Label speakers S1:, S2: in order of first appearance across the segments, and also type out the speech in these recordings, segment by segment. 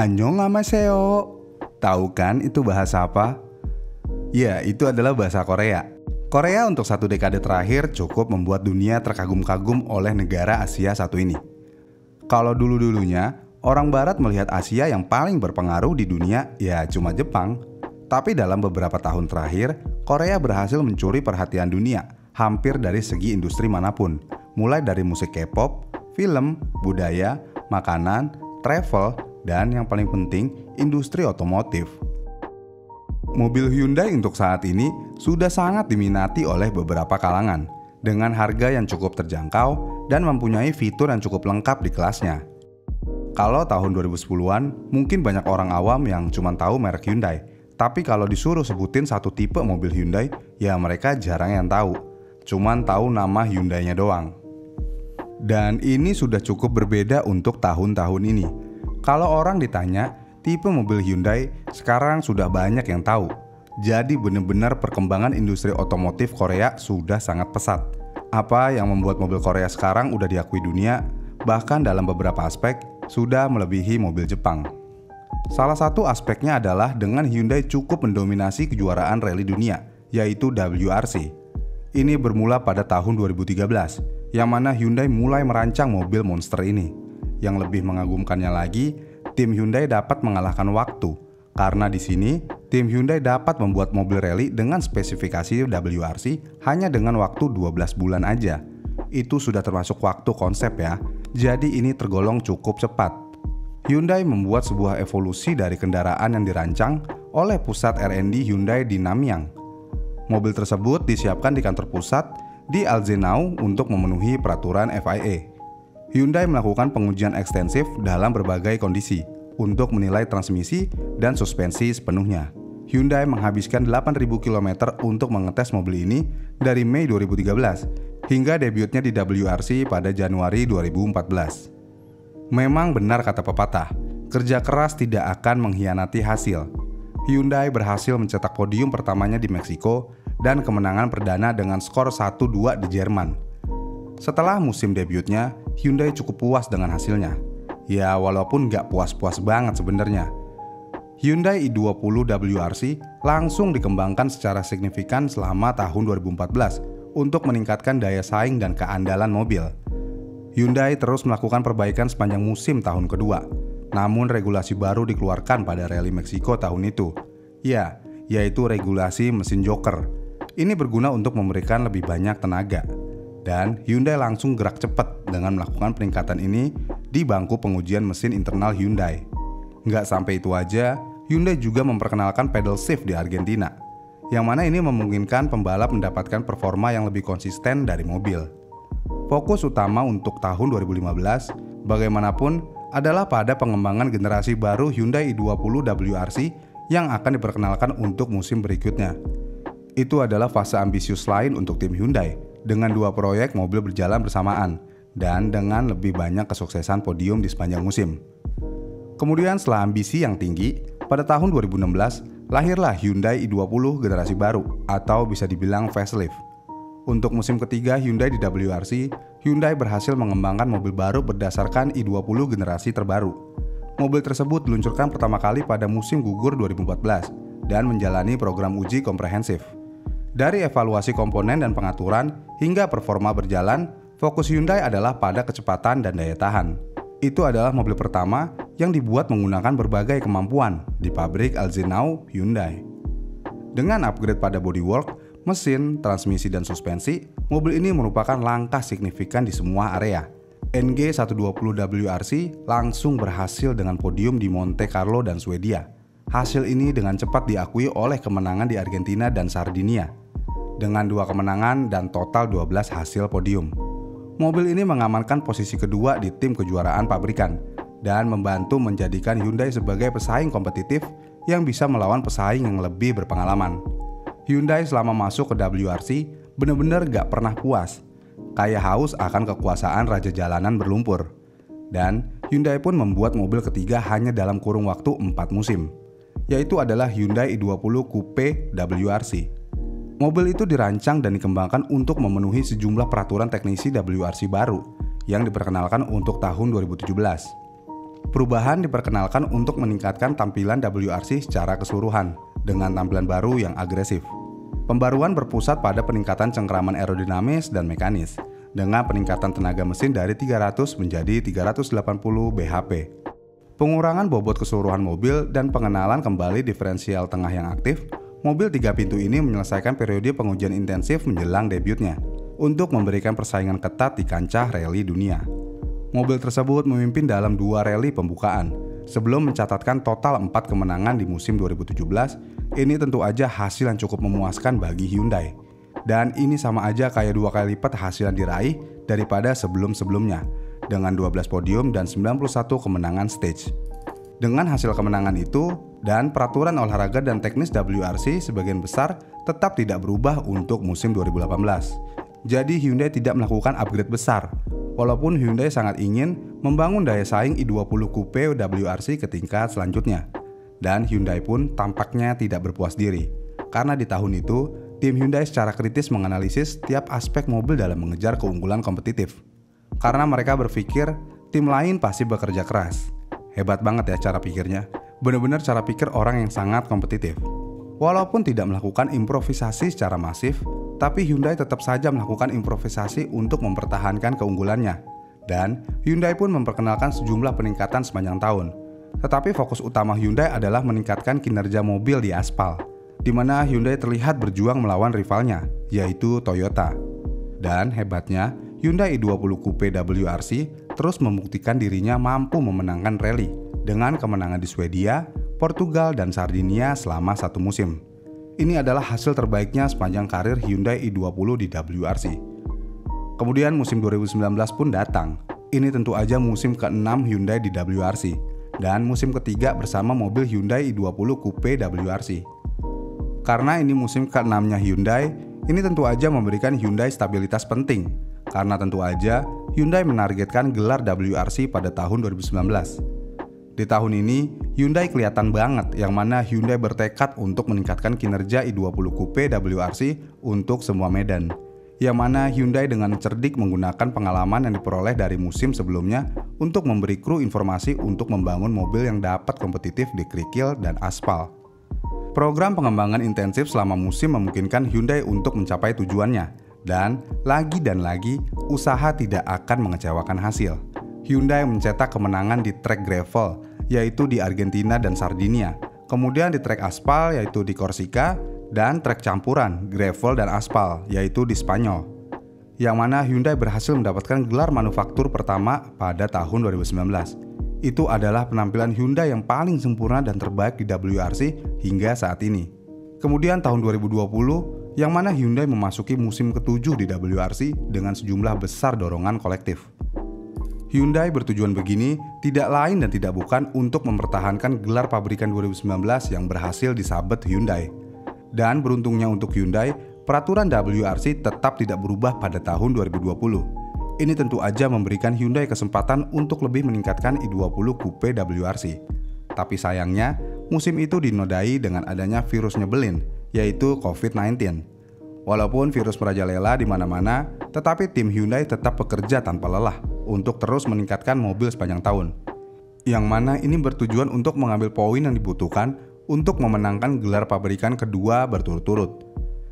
S1: Annyeonghaseyo. Tahu kan itu bahasa apa? Ya, itu adalah bahasa Korea. Korea untuk 1 dekade terakhir cukup membuat dunia terkagum-kagum oleh negara Asia satu ini. Kalau dulu-dulunya, orang Barat melihat Asia yang paling berpengaruh di dunia ya cuma Jepang. Tapi dalam beberapa tahun terakhir, Korea berhasil mencuri perhatian dunia hampir dari segi industri manapun. Mulai dari musik K-pop, film, budaya, makanan, travel, dan yang paling penting, industri otomotif. Mobil Hyundai untuk saat ini sudah sangat diminati oleh beberapa kalangan dengan harga yang cukup terjangkau dan mempunyai fitur yang cukup lengkap di kelasnya. Kalau tahun 2010-an, mungkin banyak orang awam yang cuma tahu merek Hyundai. Tapi kalau disuruh sebutin satu tipe mobil Hyundai, ya mereka jarang yang tahu. Cuman tahu nama Hyundai-nya doang. Dan ini sudah cukup berbeda untuk tahun-tahun ini. Kalau orang ditanya, tipe mobil Hyundai sekarang sudah banyak yang tahu. Jadi benar-benar perkembangan industri otomotif Korea sudah sangat pesat. Apa yang membuat mobil Korea sekarang udah diakui dunia, bahkan dalam beberapa aspek sudah melebihi mobil Jepang. Salah satu aspeknya adalah dengan Hyundai cukup mendominasi kejuaraan rally dunia, yaitu WRC. Ini bermula pada tahun 2013, yang mana Hyundai mulai merancang mobil monster ini. Yang lebih mengagumkannya lagi, tim Hyundai dapat mengalahkan waktu. Karena di sini, tim Hyundai dapat membuat mobil rally dengan spesifikasi WRC hanya dengan waktu 12 bulan aja. Itu sudah termasuk waktu konsep ya, jadi ini tergolong cukup cepat. Hyundai membuat sebuah evolusi dari kendaraan yang dirancang oleh pusat R&D Hyundai di Namyang. Mobil tersebut disiapkan di kantor pusat di Alzenau untuk memenuhi peraturan FIA. Hyundai melakukan pengujian ekstensif dalam berbagai kondisi untuk menilai transmisi dan suspensi sepenuhnya. Hyundai menghabiskan 8.000 km untuk mengetes mobil ini dari Mei 2013 hingga debutnya di WRC pada Januari 2014. Memang benar kata pepatah, kerja keras tidak akan mengkhianati hasil. Hyundai berhasil mencetak podium pertamanya di Meksiko dan kemenangan perdana dengan skor 1-2 di Jerman. Setelah musim debutnya, Hyundai cukup puas dengan hasilnya. Ya, walaupun nggak puas-puas banget sebenarnya. Hyundai i20 WRC langsung dikembangkan secara signifikan selama tahun 2014 untuk meningkatkan daya saing dan keandalan mobil. Hyundai terus melakukan perbaikan sepanjang musim tahun kedua. Namun regulasi baru dikeluarkan pada Rally Meksiko tahun itu. Ya, yaitu regulasi mesin joker. Ini berguna untuk memberikan lebih banyak tenaga. Dan Hyundai langsung gerak cepat dengan melakukan peningkatan ini di bangku pengujian mesin internal Hyundai. Nggak sampai itu aja, Hyundai juga memperkenalkan pedal shift di Argentina, yang mana ini memungkinkan pembalap mendapatkan performa yang lebih konsisten dari mobil. Fokus utama untuk tahun 2015, bagaimanapun, adalah pada pengembangan generasi baru Hyundai i20 WRC yang akan diperkenalkan untuk musim berikutnya. Itu adalah fase ambisius lain untuk tim Hyundai, dengan 2 proyek mobil berjalan bersamaan, dan dengan lebih banyak kesuksesan podium di sepanjang musim. Kemudian setelah ambisi yang tinggi, pada tahun 2016, lahirlah Hyundai i20 generasi baru, atau bisa dibilang facelift. Untuk musim ketiga Hyundai di WRC, Hyundai berhasil mengembangkan mobil baru berdasarkan i20 generasi terbaru. Mobil tersebut diluncurkan pertama kali pada musim gugur 2014, dan menjalani program uji komprehensif. Dari evaluasi komponen dan pengaturan hingga performa berjalan, fokus Hyundai adalah pada kecepatan dan daya tahan. Itu adalah mobil pertama yang dibuat menggunakan berbagai kemampuan di pabrik Alzenau Hyundai. Dengan upgrade pada bodywork, mesin, transmisi, dan suspensi, mobil ini merupakan langkah signifikan di semua area. NG120 WRC langsung berhasil dengan podium di Monte Carlo dan Swedia. Hasil ini dengan cepat diakui oleh kemenangan di Argentina dan Sardinia, dengan 2 kemenangan dan total 12 hasil podium. Mobil ini mengamankan posisi kedua di tim kejuaraan pabrikan dan membantu menjadikan Hyundai sebagai pesaing kompetitif yang bisa melawan pesaing yang lebih berpengalaman. Hyundai selama masuk ke WRC benar-benar gak pernah puas, kayak haus akan kekuasaan raja jalanan berlumpur. Dan Hyundai pun membuat mobil ketiga hanya dalam kurun waktu 4 musim, yaitu adalah Hyundai i20 Coupe WRC. Mobil itu dirancang dan dikembangkan untuk memenuhi sejumlah peraturan teknisi WRC baru yang diperkenalkan untuk tahun 2017. Perubahan diperkenalkan untuk meningkatkan tampilan WRC secara keseluruhan dengan tampilan baru yang agresif. Pembaruan berpusat pada peningkatan cengkeraman aerodinamis dan mekanis dengan peningkatan tenaga mesin dari 300 menjadi 380 bhp. Pengurangan bobot keseluruhan mobil dan pengenalan kembali diferensial tengah yang aktif. Mobil 3 pintu ini menyelesaikan periode pengujian intensif menjelang debutnya untuk memberikan persaingan ketat di kancah rally dunia. Mobil tersebut memimpin dalam 2 rally pembukaan sebelum mencatatkan total 4 kemenangan di musim 2017. Ini tentu aja hasil yang cukup memuaskan bagi Hyundai. Dan ini sama aja kayak 2 kali lipat hasil yang diraih daripada sebelum-sebelumnya dengan 12 podium dan 91 kemenangan stage. Dengan hasil kemenangan itu dan peraturan olahraga dan teknis WRC sebagian besar tetap tidak berubah untuk musim 2018. Jadi Hyundai tidak melakukan upgrade besar. Walaupun Hyundai sangat ingin membangun daya saing i20 Coupe WRC ke tingkat selanjutnya. Dan Hyundai pun tampaknya tidak berpuas diri. Karena di tahun itu, tim Hyundai secara kritis menganalisis setiap aspek mobil dalam mengejar keunggulan kompetitif. Karena mereka berpikir tim lain pasti bekerja keras. Hebat banget ya cara pikirnya. Benar-benar cara pikir orang yang sangat kompetitif. Walaupun tidak melakukan improvisasi secara masif, tapi Hyundai tetap saja melakukan improvisasi untuk mempertahankan keunggulannya. Dan Hyundai pun memperkenalkan sejumlah peningkatan sepanjang tahun. Tetapi fokus utama Hyundai adalah meningkatkan kinerja mobil di aspal, di mana Hyundai terlihat berjuang melawan rivalnya, yaitu Toyota. Dan hebatnya, Hyundai i20 Coupe WRC terus membuktikan dirinya mampu memenangkan rally dengan kemenangan di Swedia, Portugal, dan Sardinia selama 1 musim. Ini adalah hasil terbaiknya sepanjang karir Hyundai i20 di WRC. Kemudian musim 2019 pun datang. Ini tentu aja musim ke-6 Hyundai di WRC. Dan musim ketiga bersama mobil Hyundai i20 Coupe WRC. Karena ini musim ke-6-nya Hyundai, ini tentu aja memberikan Hyundai stabilitas penting. Karena tentu aja Hyundai menargetkan gelar WRC pada tahun 2019. Di tahun ini, Hyundai kelihatan banget yang mana Hyundai bertekad untuk meningkatkan kinerja i20 Coupe WRC untuk semua medan. Yang mana Hyundai dengan cerdik menggunakan pengalaman yang diperoleh dari musim sebelumnya untuk memberi kru informasi untuk membangun mobil yang dapat kompetitif di kerikil dan aspal. Program pengembangan intensif selama musim memungkinkan Hyundai untuk mencapai tujuannya, dan lagi, usaha tidak akan mengecewakan hasil. Hyundai mencetak kemenangan di trek gravel, yaitu di Argentina dan Sardinia, kemudian di trek aspal yaitu di Korsika, dan trek campuran, gravel dan aspal, yaitu di Spanyol. Yang mana Hyundai berhasil mendapatkan gelar manufaktur pertama pada tahun 2019. Itu adalah penampilan Hyundai yang paling sempurna dan terbaik di WRC hingga saat ini. Kemudian tahun 2020, yang mana Hyundai memasuki musim ke-7 di WRC dengan sejumlah besar dorongan kolektif. Hyundai bertujuan begini tidak lain dan tidak bukan untuk mempertahankan gelar pabrikan 2019 yang berhasil disabet Hyundai. Dan beruntungnya untuk Hyundai, peraturan WRC tetap tidak berubah pada tahun 2020. Ini tentu aja memberikan Hyundai kesempatan untuk lebih meningkatkan i20 Coupe WRC. Tapi sayangnya, musim itu dinodai dengan adanya virus nyebelin, yaitu COVID-19. Walaupun virus merajalela di mana-mana, tetapi tim Hyundai tetap bekerja tanpa lelah untuk terus meningkatkan mobil sepanjang tahun. Yang mana ini bertujuan untuk mengambil poin yang dibutuhkan untuk memenangkan gelar pabrikan kedua berturut-turut.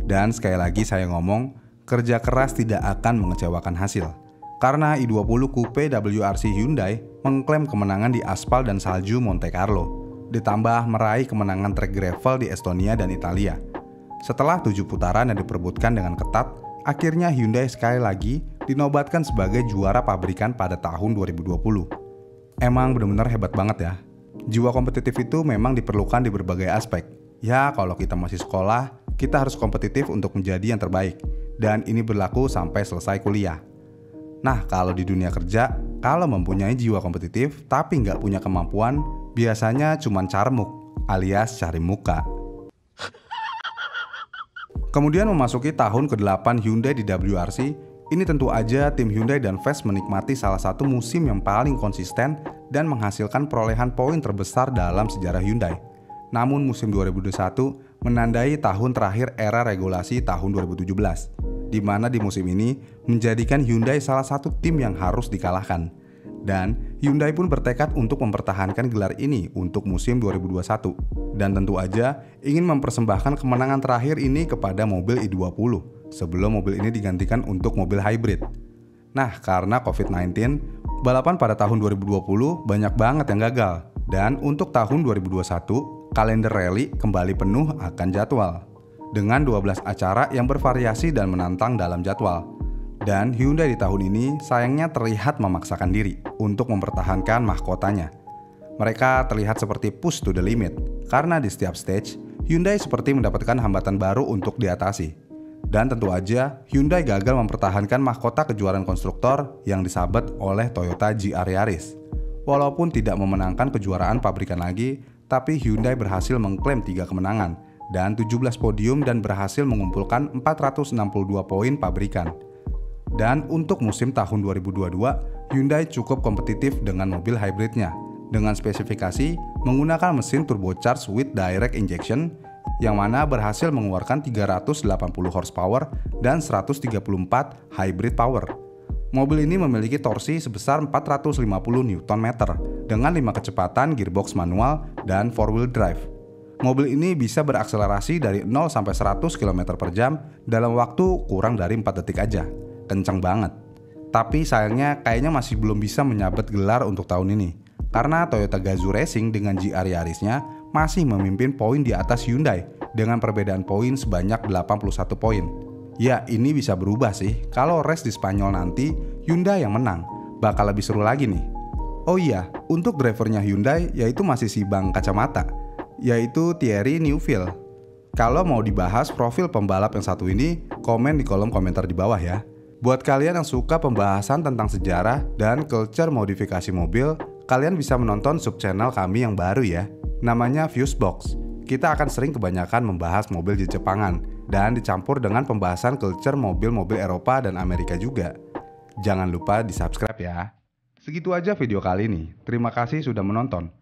S1: Dan sekali lagi saya ngomong, kerja keras tidak akan mengecewakan hasil. Karena i20 Coupe WRC Hyundai mengklaim kemenangan di aspal dan salju Monte Carlo, ditambah meraih kemenangan trek gravel di Estonia dan Italia. Setelah 7 putaran yang diperebutkan dengan ketat, akhirnya Hyundai sekali lagi dinobatkan sebagai juara pabrikan pada tahun 2020. Emang benar-benar hebat banget ya. Jiwa kompetitif itu memang diperlukan di berbagai aspek. Ya, kalau kita masih sekolah, kita harus kompetitif untuk menjadi yang terbaik. Dan ini berlaku sampai selesai kuliah. Nah, kalau di dunia kerja, kalau mempunyai jiwa kompetitif tapi nggak punya kemampuan, biasanya cuman carmuk alias cari muka. Kemudian memasuki tahun ke-8 Hyundai di WRC, ini tentu aja tim Hyundai dan Fast menikmati salah satu musim yang paling konsisten dan menghasilkan perolehan poin terbesar dalam sejarah Hyundai. Namun musim 2021 menandai tahun terakhir era regulasi tahun 2017, di mana di musim ini menjadikan Hyundai salah satu tim yang harus dikalahkan. Dan Hyundai pun bertekad untuk mempertahankan gelar ini untuk musim 2021. Dan tentu aja ingin mempersembahkan kemenangan terakhir ini kepada mobil i20 sebelum mobil ini digantikan untuk mobil hybrid. Nah, karena COVID-19, balapan pada tahun 2020 banyak banget yang gagal. Dan untuk tahun 2021, kalender rally kembali penuh akan jadwal. Dengan 12 acara yang bervariasi dan menantang dalam jadwal. Dan Hyundai di tahun ini sayangnya terlihat memaksakan diri untuk mempertahankan mahkotanya. Mereka terlihat seperti push to the limit, karena di setiap stage, Hyundai seperti mendapatkan hambatan baru untuk diatasi. Dan tentu aja, Hyundai gagal mempertahankan mahkota kejuaraan konstruktor yang disabet oleh Toyota GR Yaris. Walaupun tidak memenangkan kejuaraan pabrikan lagi, tapi Hyundai berhasil mengklaim 3 kemenangan dan 17 podium dan berhasil mengumpulkan 462 poin pabrikan. Dan untuk musim tahun 2022, Hyundai cukup kompetitif dengan mobil hybridnya dengan spesifikasi menggunakan mesin turbocharged with direct injection yang mana berhasil mengeluarkan 380 horsepower dan 134 hybrid power. Mobil ini memiliki torsi sebesar 450 Nm dengan 5 kecepatan gearbox manual dan 4-wheel drive. Mobil ini bisa berakselerasi dari 0 sampai 100 km per jam dalam waktu kurang dari 4 detik aja. Kencang banget. Tapi sayangnya kayaknya masih belum bisa menyabet gelar untuk tahun ini. Karena Toyota Gazoo Racing dengan GR Yarisnya masih memimpin poin di atas Hyundai dengan perbedaan poin sebanyak 81 poin. Ya, ini bisa berubah sih. Kalau race di Spanyol nanti Hyundai yang menang, bakal lebih seru lagi nih. Oh iya, untuk drivernya Hyundai yaitu masih si Bang Kacamata, yaitu Thierry Neuville. Kalau mau dibahas profil pembalap yang satu ini, komen di kolom komentar di bawah ya. Buat kalian yang suka pembahasan tentang sejarah dan culture modifikasi mobil, kalian bisa menonton subchannel kami yang baru ya. Namanya Fusebox. Kita akan sering kebanyakan membahas mobil Jepangan dan dicampur dengan pembahasan culture mobil-mobil Eropa dan Amerika juga. Jangan lupa di subscribe ya. Segitu aja video kali ini. Terima kasih sudah menonton.